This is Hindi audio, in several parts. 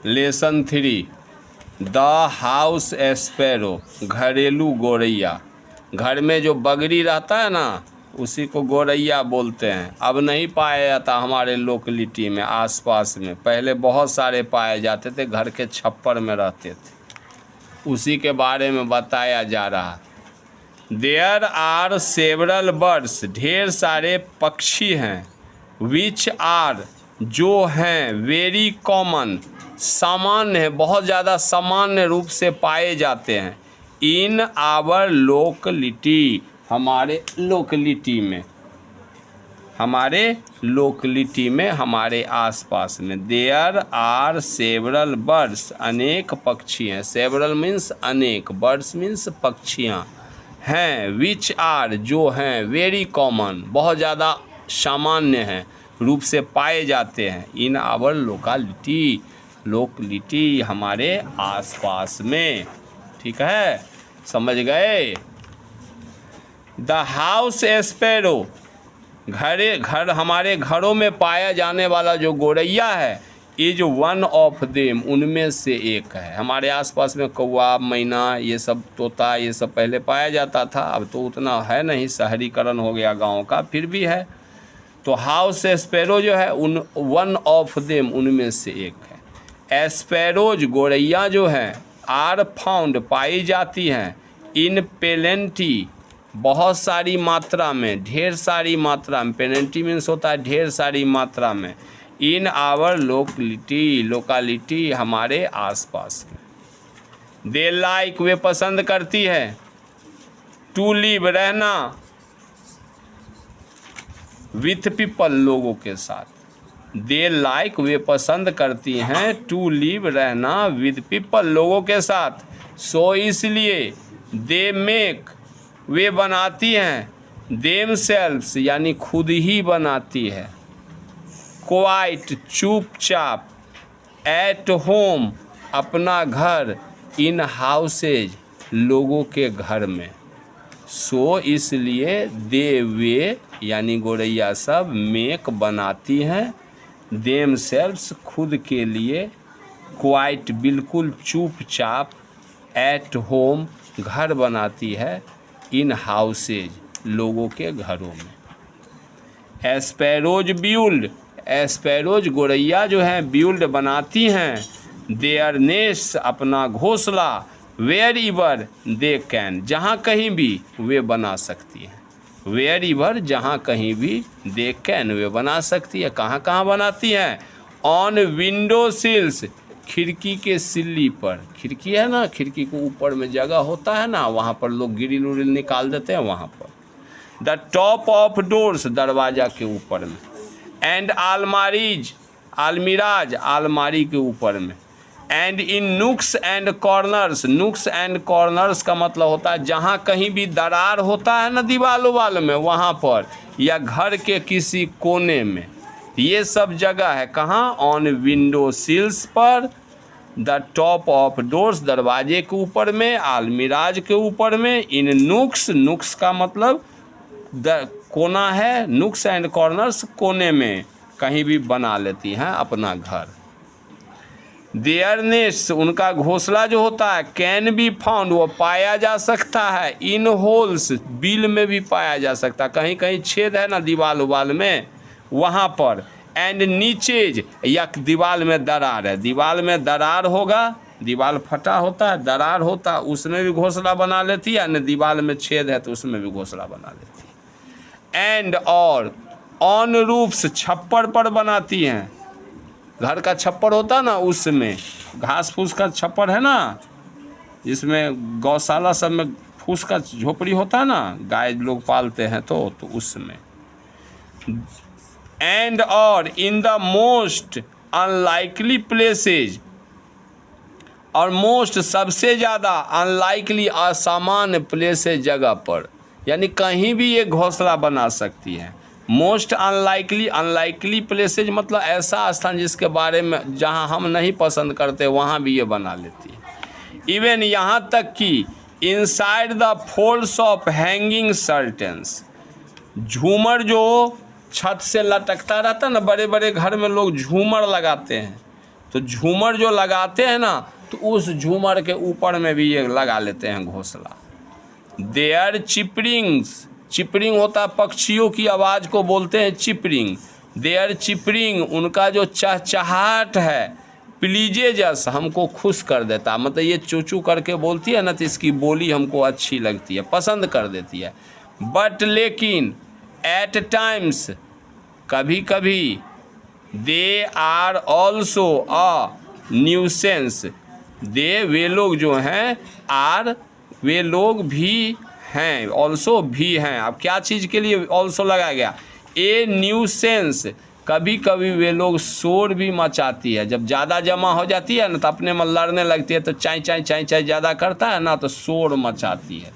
लेसन 3 द हाउस स्पैरो, घरेलू गौरैया। घर में जो बगड़ी रहता है ना उसी को गौरैया बोलते हैं। अब नहीं पाया जाता हमारे लोकलिटी में, आसपास में। पहले बहुत सारे पाए जाते थे, घर के छप्पर में रहते थे। उसी के बारे में बताया जा रहा है। देयर आर सेवरल बर्ड्स, ढेर सारे पक्षी हैं। विच आर, जो हैं, वेरी कॉमन, सामान्य है, बहुत ज़्यादा सामान्य रूप से पाए जाते हैं। इन आवर लोकलिटी, हमारे लोकलिटी में, हमारे आसपास में। देयर आर सेवरल बर्ड्स, अनेक पक्षी हैं। सेवरल मीन्स अनेक, बर्ड्स मीन्स पक्षियाँ हैं। विच आर, जो हैं, वेरी कॉमन, बहुत ज़्यादा सामान्य हैं, रूप से पाए जाते हैं। इन आवर लोकलिटी, हमारे आसपास में। ठीक है, समझ गए। द हाउस स्पैरो, घर हमारे घरों में पाया जाने वाला जो गौरैया है, इज वन ऑफ देम, उनमें से एक है। हमारे आसपास में कौवा, मैना, ये सब, तोता, ये सब पहले पाया जाता था। अब तो उतना है नहीं, शहरीकरण हो गया गाँव का, फिर भी है। तो हाउस स्पैरो जो है उन वन ऑफ देम, उनमें से एक है। एस्पैरोज, गौरैया जो हैं, आर फाउंड, पाई जाती हैं। इन पेलेंटी, बहुत सारी मात्रा में, ढेर सारी मात्रा में। पेलेंटी मीन्स होता है ढेर सारी मात्रा में। इन आवर लोकालिटी, हमारे आसपास में। दे लाइक, वे पसंद करती है। टू लिव, रहना। विथ पीपल, लोगों के साथ। दे लाइक, वे पसंद करती हैं। टू लिव, रहना। विद पीपल, लोगों के साथ। सो, इसलिए। दे मेक, वे बनाती हैं। देम सेल्व्स, यानी खुद ही बनाती है। क्वाइट, चुपचाप। एट होम, अपना घर। इन हाउसेज, लोगों के घर में। सो, इसलिए। दे, वे, यानी गौरैया सब। मेक, बनाती हैं। देम सेल्व्स, खुद के लिए। क्वाइट, बिल्कुल चुपचाप। एट होम, घर बनाती है। इन हाउसेज, लोगों के घरों में। एस्पैरोज ब्यूल्ड, एस्पैरोज गौरैया जो हैं ब्यूल्ड, बनाती हैं। देयर नेस्ट, अपना घोंसला। वेयर इवर दे कैन, जहाँ कहीं भी वे बना सकती हैं। वेयर इवर, जहाँ कहीं भी। दे कैन, वे बना सकती है। कहाँ कहाँ बनाती हैं। ऑन विंडो सिल्स, खिड़की के सिल्ली पर। खिड़की है ना, खिड़की को ऊपर में जगह होता है ना, वहाँ पर लोग ग्रिल उरिल निकाल देते हैं, वहाँ पर। द टॉप ऑफ डोर्स, दरवाज़ा के ऊपर में। एंड आलमारीज, आलमीराज, आलमारी के ऊपर में। एंड इन नुक्स एंड कॉर्नर्स, नुक्स एंड कॉर्नर्स का मतलब होता है जहाँ कहीं भी दरार होता है ना दीवार वाल में, वहाँ पर, या घर के किसी कोने में। ये सब जगह है कहाँ। ऑन विंडो सिल्स पर। द टॉप ऑफ डोर्स, दरवाजे के ऊपर में। आलमीराज के ऊपर में। इन नुक्स, नुक्स का मतलब कोना है। नुक्स एंड कॉर्नर्स, कोने में कहीं भी बना लेती हैं अपना घर। देयर नेस्ट, उनका घोंसला जो होता है। कैन बी फाउंड, वो पाया जा सकता है। इन होल्स, बिल में भी पाया जा सकता है। कहीं कहीं छेद है ना दीवार उवाल में, वहाँ पर। एंड नीचेज, या दीवार में दरार है, दीवार में दरार होगा, दीवार फटा होता है, दरार होता है, उसमें भी घोंसला बना लेती है। न दीवार में छेद है तो उसमें भी घोंसला बना लेती है। एंड और ऑन रूफ्स, छप्पर पर बनाती हैं। घर का छप्पर होता है ना, उसमें घास फूस का छप्पर है ना, जिसमें गौशाला सब में फूस का झोपड़ी होता है ना, गाय लोग पालते हैं तो उसमें। एंड और in the most unlikely places, और मोस्ट, सबसे ज़्यादा, अनलाइकली, असामान्य प्लेसेज, जगह पर, यानी कहीं भी ये घोंसला बना सकती है। मोस्ट अनलाइकली, अनलाइकली प्लेसेज मतलब ऐसा स्थान जिसके बारे में जहां हम नहीं पसंद करते वहां भी ये बना लेती है। इवन यहाँ तक कि inside the folds of hanging curtains, झूमर जो छत से लटकता रहता है ना, बड़े बड़े घर में लोग झूमर लगाते हैं, तो झूमर जो लगाते हैं ना, तो उस झूमर के ऊपर में भी ये लगा लेते हैं घोंसला। देयर चिपरिंग्स, चिपरिंग होता है पक्षियों की आवाज़ को बोलते हैं चिपरिंग। देयर चिपरिंग, उनका जो चहचहाट है, प्लीजेजस, हमको खुश कर देता, मतलब ये चूचू करके बोलती है ना, तो इसकी बोली हमको अच्छी लगती है, पसंद कर देती है। बट लेकिन एट टाइम्स, कभी कभी, they are also a nuisance, they वे लोग जो हैं, आर वे लोग भी हैं, ऑल्सो भी हैं। अब क्या चीज़ के लिए ऑल्सो लगाया गया? ए न्यूसेंस, कभी कभी वे लोग शोर भी मचाती है। जब ज़्यादा जमा हो जाती है ना, तो अपने में लड़ने लगती है, तो चाई चाई चाई चाई ज़्यादा करता है ना, तो शोर मचाती है।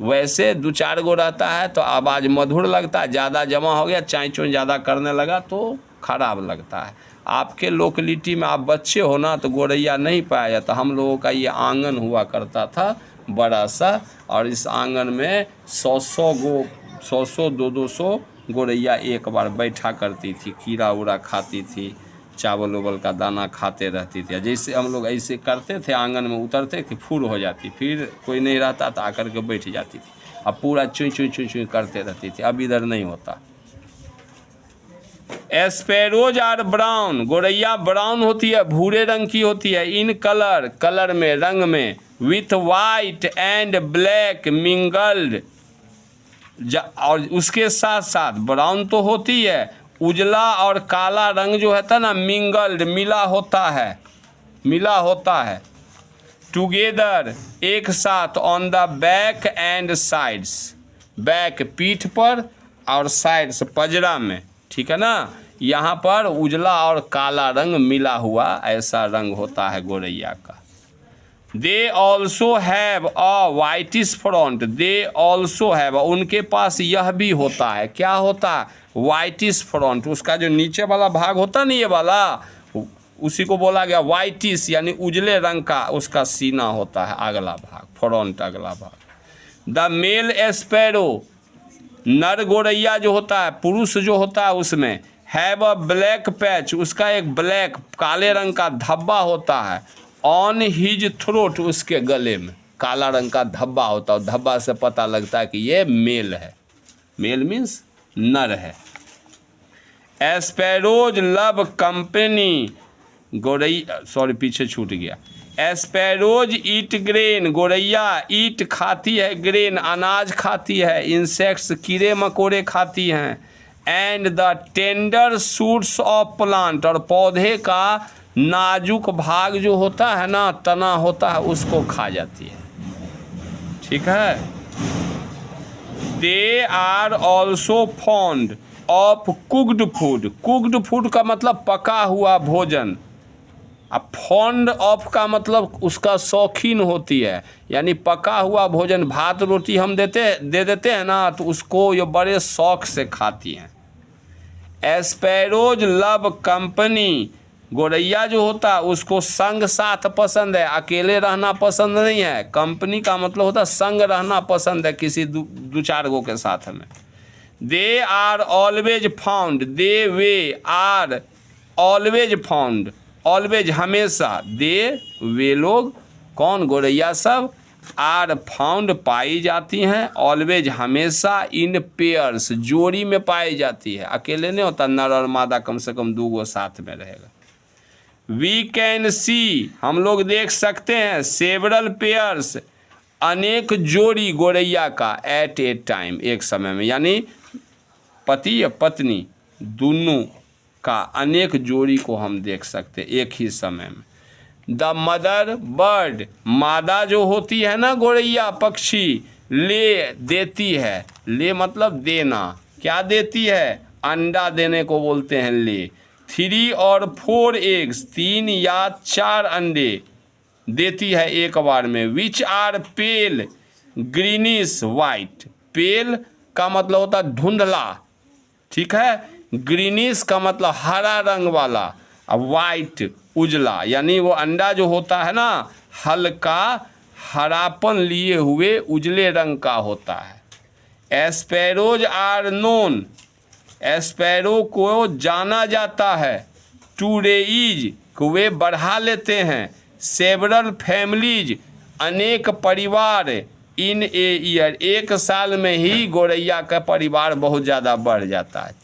वैसे 2-4 गो रहता है तो आवाज़ मधुर लगता है, ज़्यादा जमा हो गया, चाई चोई ज़्यादा करने लगा तो खराब लगता है। आपके लोकेलिटी में आप बच्चे हो ना, तो गौरैया नहीं पाया जाता। हम लोगों का ये आंगन हुआ करता था बड़ा सा, और इस आंगन में 100 गो, 100 200 गौरैया एक बार बैठा करती थी, कीड़ा उड़ा खाती थी, चावल उवल का दाना खाते रहती थी। जैसे हम लोग ऐसे करते थे, आंगन में उतरते कि फुर हो जाती, फिर कोई नहीं रहता तो आकर के बैठ जाती थी, अब पूरा चुई चुई चुई चुई करते रहती थी। अब इधर नहीं होता। एस्पेरोज आर ब्राउन, गौरैया ब्राउन होती है, भूरे रंग की होती है। इन कलर, कलर में, रंग में, with white and black mingled, और उसके साथ साथ ब्राउन तो होती है, उजला और काला रंग जो है ना, मिंगल्ड, मिला होता है, मिला होता है। टुगेदर, एक साथ, on the back and sides, back पीठ पर, और साइड्स पजरा में, ठीक है ना। यहाँ पर उजला और काला रंग मिला हुआ ऐसा रंग होता है गौरैया का। They also have a whitish front, they also have, उनके पास यह भी होता है, क्या होता है? वाइटिश फ्रंट, उसका जो नीचे वाला भाग होता है ना, ये वाला, उसी को बोला गया वाइटिश, यानी उजले रंग का उसका सीना होता है, अगला भाग, फ्रंट अगला भाग। द मेल एस्पैरो, नर गौरैया जो होता है, पुरुष जो होता है उसमें, हैव अ ब्लैक पैच, उसका एक ब्लैक, काले रंग का धब्बा होता है, ऑन हिज थ्रोट, उसके गले में काला रंग का धब्बा होता है। धब्बा से पता लगता है कि ये मेल है, मेल मीन्स नर है। एस्पैरोज लव कंपनी, गौरैया, सॉरी पीछे छूट गया। एस्पैरोज ईट ग्रेन, गौरैया ईट खाती है, ग्रेन अनाज खाती है, इंसेक्ट्स कीड़े मकोड़े खाती हैं, and the tender shoots of plant, और पौधे का नाजुक भाग जो होता है ना, तना होता है, उसको खा जाती है, ठीक है। They are also fond of cooked food, cooked food का मतलब पका हुआ भोजन, अब फॉन्ड ऑफ का मतलब उसका शौकीन होती है, यानी पका हुआ भोजन, भात रोटी हम दे देते हैं ना, तो उसको ये बड़े शौक से खाती हैं। एस्पैरोज लव कंपनी, गौरैया जो होता है उसको संग साथ पसंद है, अकेले रहना पसंद नहीं है। कंपनी का मतलब होता है संग रहना पसंद है, किसी 2-4 गो के साथ में। They are always found, they वे आर ऑलवेज फाउंड, ऑलवेज हमेशा, दे वे लोग, कौन? गौरैया सब, आर फाउंड पाई जाती हैं, ऑलवेज हमेशा, इन पेयर्स जोड़ी में पाई जाती है, अकेले नहीं होता, नर और मादा कम से कम 2 गो साथ में रहेगा। वी कैन सी, हम लोग देख सकते हैं, सेवरल पेयर्स, अनेक जोड़ी गौरैया का, एट ए टाइम, एक समय में, यानी पति या पत्नी दोनों का अनेक जोड़ी को हम देख सकते हैं एक ही समय में। द मदर बर्ड, मादा जो होती है ना गौरैया पक्षी, ले देती है, ले मतलब देना, क्या देती है? अंडा देने को बोलते हैं ले। 3 और 4 एग्स, 3 या 4 अंडे देती है एक बार में। Which are pale greenish white, pale का मतलब होता है धुंधला, ठीक है, ग्रीनिश का मतलब हरा रंग वाला, अब वाइट उजला, यानी वो अंडा जो होता है ना हल्का हरापन लिए हुए उजले रंग का होता है। एस्पैरोज आर नोन, एस्पैरो को जाना जाता है, टू रेइज कि वे बढ़ा लेते हैं। सेवरल फैमिलीज, अनेक परिवार इन ए ईयर, एक साल में ही गौरैया का परिवार बहुत ज़्यादा बढ़ जाता है।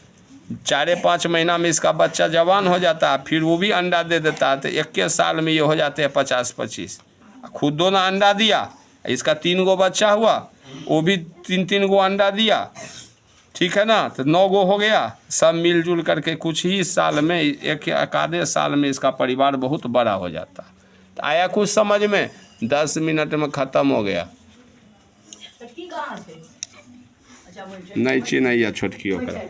4-5 महीना में इसका बच्चा जवान हो जाता है, फिर वो भी अंडा दे देता है, तो 1 साल में ये हो जाते हैं 50-25। खुद दो ना अंडा दिया, इसका 3 गो बच्चा हुआ, वो भी 3-3 गो अंडा दिया, ठीक है ना, तो 9 गो हो गया। सब मिलजुल करके कुछ ही साल में, एक आधे साल में इसका परिवार बहुत बड़ा हो जाता है। तो आया कुछ समझ में? 10 मिनट में ख़त्म हो गया। नहीं चिन्हैया छोटकी ओकरा।